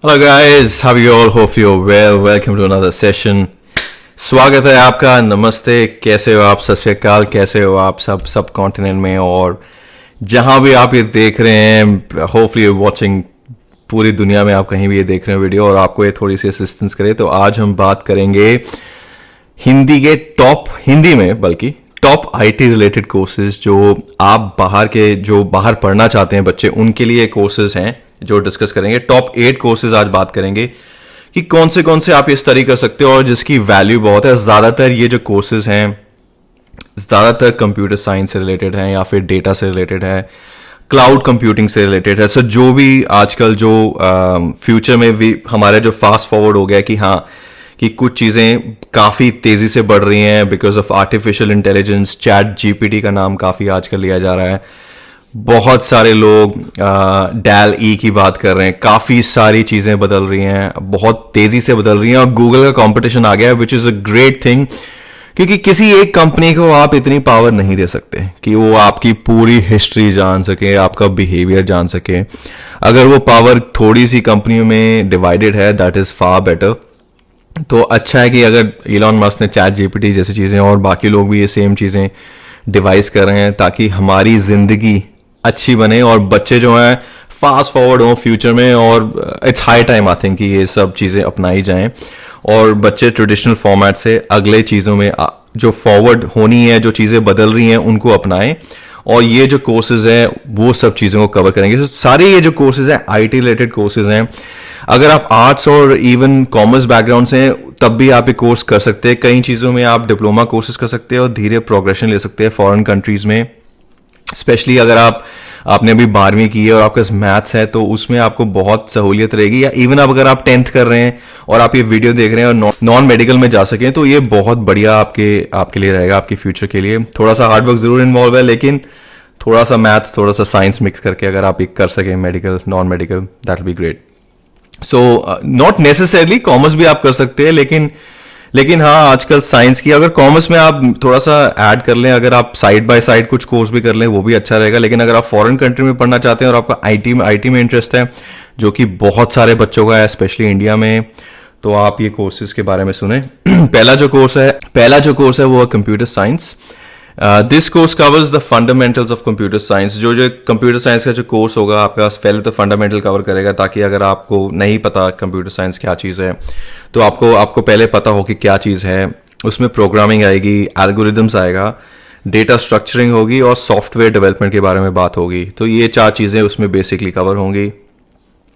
Hello guys, how are you all? Hope you're well. Welcome to another session. स्वागत है आपका. नमस्ते. कैसे हो आप? सत श्री अकाल. कैसे हो आप सब कॉन्टिनेंट में और जहां भी आप ये देख रहे हैं. होपफुली वॉचिंग पूरी दुनिया में आप कहीं भी ये देख रहे हो वीडियो और आपको ये थोड़ी सी असिस्टेंस करे. तो आज हम बात करेंगे हिंदी में बल्कि टॉप आईटी रिलेटेड कोर्सेज जो आप बाहर पढ़ना चाहते हैं बच्चे, उनके लिए कोर्सेज हैं जो डिस्कस करेंगे. टॉप 8 कोर्सेज आज बात करेंगे कि कौन से आप ये स्टडी कर सकते हो और जिसकी वैल्यू बहुत है. ज़्यादातर ये जो कोर्सेज हैं ज़्यादातर कंप्यूटर साइंस से रिलेटेड हैं या फिर डेटा से रिलेटेड है, क्लाउड कंप्यूटिंग से रिलेटेड है. सो जो भी आजकल जो फ्यूचर में भी हमारे जो फास्ट फॉरवर्ड हो गया कि कुछ चीज़ें काफ़ी तेज़ी से बढ़ रही हैं because of artificial intelligence. Chat GPT का नाम काफ़ी आजकल लिया जा रहा है. बहुत सारे लोग डैल ई की बात कर रहे हैं. काफ़ी सारी चीज़ें बदल रही हैं, बहुत तेज़ी से बदल रही हैं और गूगल का कंपटीशन आ गया है which is a great thing. क्योंकि किसी एक कंपनी को आप इतनी पावर नहीं दे सकते कि वो आपकी पूरी हिस्ट्री जान सके, आपका बिहेवियर जान सके. अगर वो पावर थोड़ी सी कंपनियों में डिवाइडेड है, दैट इज़ फार बेटर. तो अच्छा है कि अगर इलॉन मस्क ने चैट जीपीटी जैसी चीज़ें और बाकी लोग भी ये सेम चीज़ें डिवाइस कर रहे हैं ताकि हमारी ज़िंदगी अच्छी बने और बच्चे जो हैं फास्ट फॉरवर्ड हों फ्यूचर में. और it's high time I think कि ये सब चीज़ें अपनाई जाएं और बच्चे ट्रेडिशनल फॉर्मेट से अगले चीज़ों में जो फॉरवर्ड होनी है, जो चीज़ें बदल रही हैं, उनको अपनाएं. और ये जो कोर्सेज हैं वो सब चीज़ों को कवर करेंगे. तो सारे ये जो कोर्सेज हैं आईटी रिलेटेड कोर्सेज हैं. अगर आप आर्ट्स और इवन कॉमर्स बैकग्राउंड से हैं तब भी आप ये कोर्स कर सकते हैं. कई चीज़ों में आप डिप्लोमा कोर्सेज कर सकते हैं और धीरे प्रोग्रेशन ले सकते हैं फॉरेन कंट्रीज़ में. स्पेशली अगर आपने अभी 12वीं की है और आपके पास मैथ्स है तो उसमें आपको बहुत सहूलियत रहेगी. या इवन अगर आप 10th कर रहे हैं और आप ये वीडियो देख रहे हैं और नॉन मेडिकल में जा सकें तो ये बहुत बढ़िया आपके लिए रहेगा, आपके फ्यूचर के लिए. थोड़ा सा हार्डवर्क जरूर इन्वॉल्व है लेकिन थोड़ा सा मैथ्स थोड़ा सा साइंस मिक्स करके अगर आप एक कर सकें medical non medical, that will be great. So not necessarily commerce भी आप कर सकते हैं लेकिन हाँ, आजकल साइंस की अगर कॉमर्स में आप थोड़ा सा ऐड कर लें, अगर आप साइड बाय साइड कुछ कोर्स भी कर लें वो भी अच्छा रहेगा. लेकिन अगर आप फॉरेन कंट्री में पढ़ना चाहते हैं और आपका आईटी में इंटरेस्ट है जो कि बहुत सारे बच्चों का है स्पेशली इंडिया में, तो आप ये कोर्सेज के बारे में सुने. पहला जो कोर्स है वो है computer science. This course covers the fundamentals of computer science. जो कंप्यूटर साइंस का जो कोर्स होगा आपका पहले तो फंडामेंटल कवर करेगा ताकि अगर आपको नहीं पता कंप्यूटर साइंस क्या चीज़ है तो आपको पहले पता हो कि क्या चीज़ है. उसमें प्रोग्रामिंग आएगी, एल्गोरिदम्स आएगा, डेटा स्ट्रक्चरिंग होगी और सॉफ्टवेयर डेवलपमेंट के बारे में बात होगी. तो ये 4 चीज़ें उसमें बेसिकली कवर होंगी.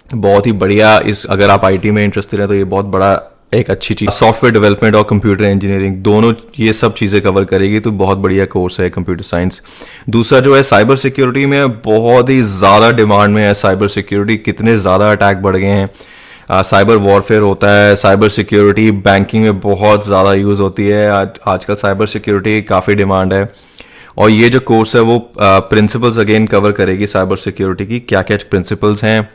बहुत ही बढ़िया. अगर आप आईटी में इंटरेस्टेड हैं तो ये बहुत बड़ा एक अच्छी चीज. सॉफ्टवेयर डेवलपमेंट और कंप्यूटर इंजीनियरिंग दोनों ये सब चीज़ें कवर करेगी तो बहुत बढ़िया कोर्स है कंप्यूटर साइंस. दूसरा जो है साइबर सिक्योरिटी में बहुत ही ज़्यादा डिमांड में है. साइबर सिक्योरिटी कितने ज़्यादा अटैक बढ़ गए हैं. साइबर वॉरफेयर होता है. साइबर सिक्योरिटी बैंकिंग में बहुत ज़्यादा यूज़ होती है. आजकल साइबर सिक्योरिटी काफ़ी डिमांड है और ये जो कोर्स है वो प्रिंसिपल्स अगेन कवर करेगी साइबर सिक्योरिटी की. क्या क्या प्रिंसिपल्स हैं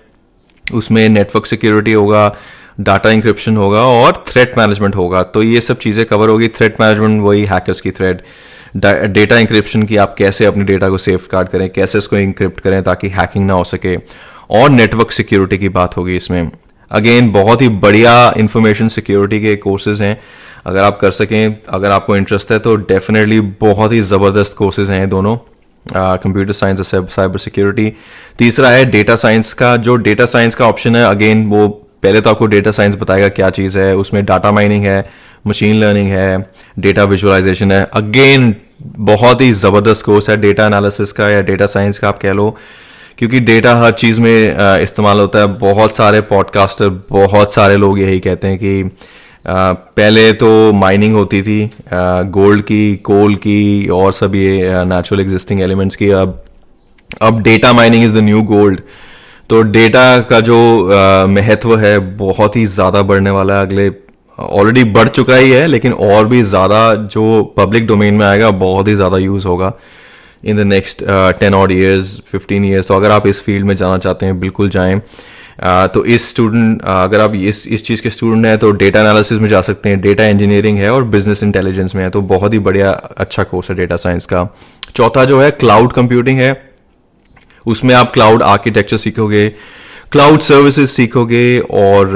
उसमें नेटवर्क सिक्योरिटी होगा, डाटा इंक्रिप्शन होगा और थ्रेट मैनेजमेंट होगा. तो ये सब चीज़ें कवर होगी. थ्रेट मैनेजमेंट वही हैकर्स की थ्रेट, डेटा इंक्रिप्शन की आप कैसे अपने डेटा को सेफ गार्ड करें, कैसे इसको इंक्रिप्ट करें ताकि हैकिंग ना हो सके, और नेटवर्क सिक्योरिटी की बात होगी इसमें. अगेन बहुत ही बढ़िया इंफॉर्मेशन सिक्योरिटी के कोर्सेज हैं. अगर आप कर सकें, अगर आपको इंटरेस्ट है तो डेफिनेटली बहुत ही ज़बरदस्त कोर्सेज हैं दोनों, कंप्यूटर साइंस और साइबर सिक्योरिटी. तीसरा है डेटा साइंस का. जो डेटा साइंस का ऑप्शन है अगेन वो पहले तो आपको डेटा साइंस बताएगा क्या चीज़ है. उसमें डाटा माइनिंग है, मशीन लर्निंग है, डेटा विजुअलाइजेशन है. अगेन बहुत ही ज़बरदस्त कोर्स है डेटा एनालिसिस का या डेटा साइंस का आप कह लो, क्योंकि डेटा हर चीज़ में इस्तेमाल होता है. बहुत सारे पॉडकास्टर, बहुत सारे लोग यही कहते हैं कि पहले तो माइनिंग होती थी गोल्ड की, कोल की और सब ये नेचुरल एग्जिस्टिंग एलिमेंट्स की. अब data mining is the new gold. तो डेटा का जो महत्व है बहुत ही ज़्यादा बढ़ने वाला है. अगले ऑलरेडी बढ़ चुका ही है लेकिन और भी ज़्यादा जो पब्लिक डोमेन में आएगा बहुत ही ज़्यादा यूज़ होगा in the next 10 odd years, 15 years. तो अगर आप इस फील्ड में जाना चाहते हैं बिल्कुल जाएं. तो अगर आप इस चीज़ के स्टूडेंट हैं तो डेटा एनालिसिस में जा सकते हैं, डेटा इंजीनियरिंग है और बिजनेस इंटेलिजेंस में है. तो बहुत ही बढ़िया अच्छा कोर्स है डेटा साइंस का. चौथा जो है क्लाउड कंप्यूटिंग है. उसमें आप क्लाउड आर्किटेक्चर सीखोगे, क्लाउड सर्विसेज सीखोगे और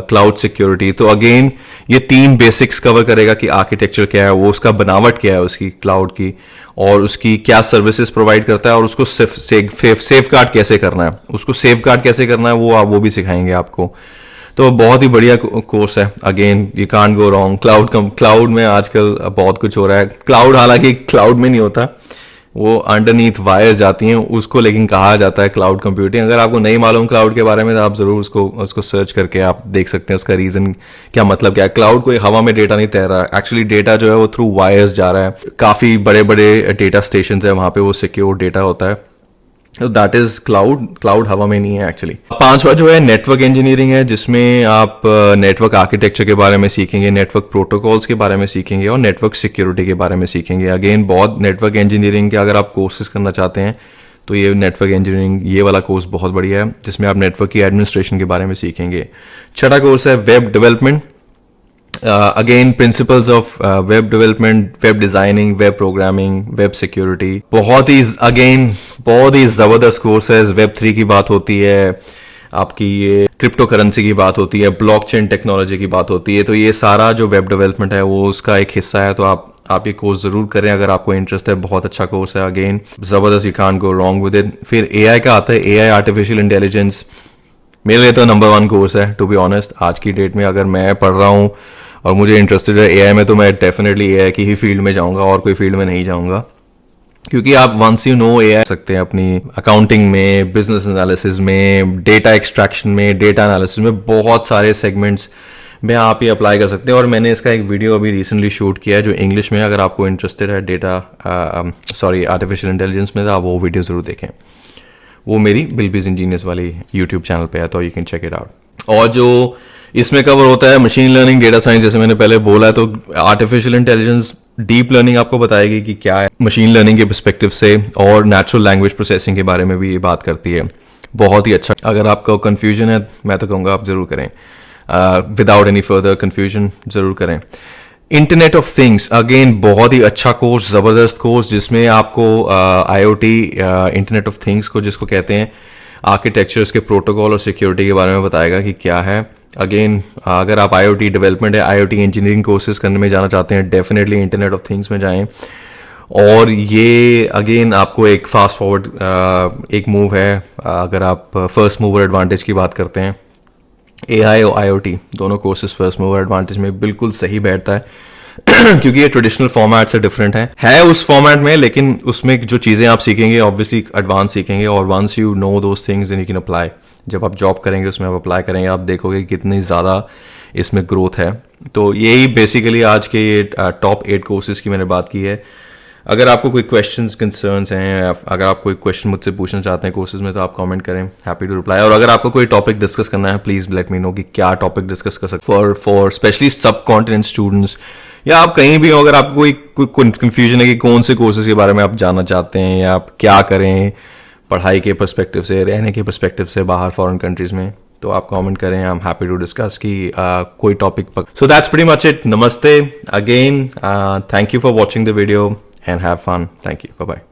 क्लाउड सिक्योरिटी। तो अगेन ये 3 बेसिक्स कवर करेगा कि आर्किटेक्चर क्या है, वो उसका बनावट क्या है उसकी क्लाउड की, और उसकी क्या सर्विसेज प्रोवाइड करता है, और उसको सेफ गार्ड कैसे करना है, उसको सेफ गार्ड कैसे करना है वो भी सिखाएंगे आपको। तो बहुत ही बढ़िया कोर्स है। Again you can't go wrong. Cloud में आजकल बहुत कुछ हो रहा है। क्लाउड हालांकि क्लाउड में नहीं होता, वो अंडरनीथ वायर्स जाती हैं उसको, लेकिन कहा जाता है क्लाउड कंप्यूटिंग। अगर आपको नहीं मालूम क्लाउड के बारे में तो आप जरूर उसको सर्च करके आप देख सकते हैं उसका रीजन क्या, मतलब क्या है। क्लाउड कोई हवा में डेटा नहीं तैर रहा है, एक्चुअली डेटा जो है वो थ्रू वायर्स जा रहा है। काफी बड़े बड़े डेटा स्टेशन है वहां पे, वो सिक्योर डेटा होता है। तो दैट इज क्लाउड हवा में नहीं है एक्चुअली। 5वां जो है नेटवर्क इंजीनियरिंग है, जिसमें आप नेटवर्क आर्किटेक्चर के बारे में सीखेंगे, नेटवर्क प्रोटोकॉल्स के बारे में सीखेंगे और नेटवर्क सिक्योरिटी के बारे में सीखेंगे। अगेन बहुत नेटवर्क इंजीनियरिंग के अगर आप कोर्सेज करना चाहते हैं तो ये नेटवर्क इंजीनियरिंग ये वाला कोर्स बहुत बढ़िया है, जिसमें आप नेटवर्क की एडमिनिस्ट्रेशन के बारे में सीखेंगे। 6वां कोर्स है web development. Again principles of web development, web designing, web programming, web security. बहुत ही जबरदस्त कोर्स है। वेब 3 की बात होती है, आपकी ये क्रिप्टो करेंसी की बात होती है, ब्लॉकचेन टेक्नोलॉजी की बात होती है। तो ये सारा जो वेब डेवलपमेंट है वो उसका एक हिस्सा है। तो आप ये कोर्स जरूर करें अगर आपको इंटरेस्ट है। बहुत अच्छा कोर्स है, अगेन जबरदस्त, you can't go wrong with it. फिर एआई का आता है, एआई आर्टिफिशियल इंटेलिजेंस। मेरे लिए तो नंबर 1 कोर्स है टू बी ऑनेस्ट। आज की डेट में अगर मैं पढ़ रहा हूँ और मुझे इंटरेस्टेड है एआई में, तो मैं डेफिनेटली एआई की ही फील्ड में जाऊंगा और कोई फील्ड में नहीं जाऊंगा, क्योंकि आप वंस यू नो एआई सकते हैं अपनी अकाउंटिंग में, बिजनेस एनालिसिस में, डेटा एक्सट्रैक्शन में, डेटा एनालिसिस में, बहुत सारे सेगमेंट्स में आप ये अप्लाई कर सकते हैं। और मैंने इसका एक वीडियो अभी रिसेंटली शूट किया है जो इंग्लिश में, अगर आपको इंटरेस्टेड है आर्टिफिशियल इंटेलिजेंस में, तो आप वो वीडियो जरूर देखें। वो मेरी बिल्बिस इंजीनियर्स वाली यूट्यूब चैनल पे है, तो you can check it out. और जो इसमें कवर होता है मशीन लर्निंग, डेटा साइंस, जैसे मैंने पहले बोला है, तो आर्टिफिशियल इंटेलिजेंस डीप लर्निंग आपको बताएगी कि क्या है मशीन लर्निंग के पर्सपेक्टिव से, और नेचुरल लैंग्वेज प्रोसेसिंग के बारे में भी ये बात करती है। बहुत ही अच्छा। अगर आपको कंफ्यूजन है, मैं तो कहूँगा आप जरूर करें, विदाउट एनी फर्दर कंफ्यूजन जरूर करें। इंटरनेट ऑफ थिंग्स, अगेन बहुत ही अच्छा कोर्स, जबरदस्त कोर्स, जिसमें आपको आईओटी, इंटरनेट ऑफ थिंग्स को जिसको कहते हैं, आर्किटेक्चर्स के प्रोटोकॉल और सिक्योरिटी के बारे में बताएगा कि क्या है। अगेन अगर आप आईओटी डेवलपमेंट है, आईओटी इंजीनियरिंग कोर्सेज करने में जाना चाहते हैं, डेफिनेटली इंटरनेट ऑफ थिंग्स में जाएं। और ये अगेन आपको एक फास्ट फॉरवर्ड एक मूव है अगर आप फर्स्ट मूवर एडवांटेज की बात करते हैं। एआई और आईओटी दोनों कोर्सेज फर्स्ट मूवर एडवांटेज में बिल्कुल सही बैठता है क्योंकि ये ट्रेडिशनल फॉर्मेट से डिफरेंट है उस फॉर्मेट में, लेकिन उसमें जो चीज़ें आप सीखेंगे ऑब्वियसली एडवांस सीखेंगे। और once you know those things you can apply, जब आप जॉब करेंगे उसमें आप अप्लाई करेंगे, आप देखोगे कितनी ज़्यादा इसमें ग्रोथ है। तो यही बेसिकली आज के ये टॉप 8 कोर्सेज की मैंने बात की है। अगर आपको कोई क्वेश्चंस कंसर्न्स हैं, अगर आप कोई क्वेश्चन मुझसे पूछना चाहते हैं कोर्सेज में, तो आप कमेंट करें, हैप्पी टू रिप्लाई। और अगर आपको कोई टॉपिक डिस्कस करना है, प्लीज लेट मी नो कि क्या टॉपिक डिस्कस कर सकते फॉर स्पेशली सब कॉन्टिनेंट स्टूडेंट्स, या आप कहीं भी हो, अगर आपको कोई कंफ्यूजन है कि कौन से कोर्सेज के बारे में आप जानना चाहते हैं, या आप क्या करें पढ़ाई के पर्सपेक्टिव से, रहने के पर्सपेक्टिव से बाहर फॉरेन कंट्रीज में, तो आप कमेंट करें, I am happy to discuss कि कोई टॉपिक पर। So that's pretty much it. नमस्ते again, thank you for watching the video and have fun. Thank you. Bye-bye.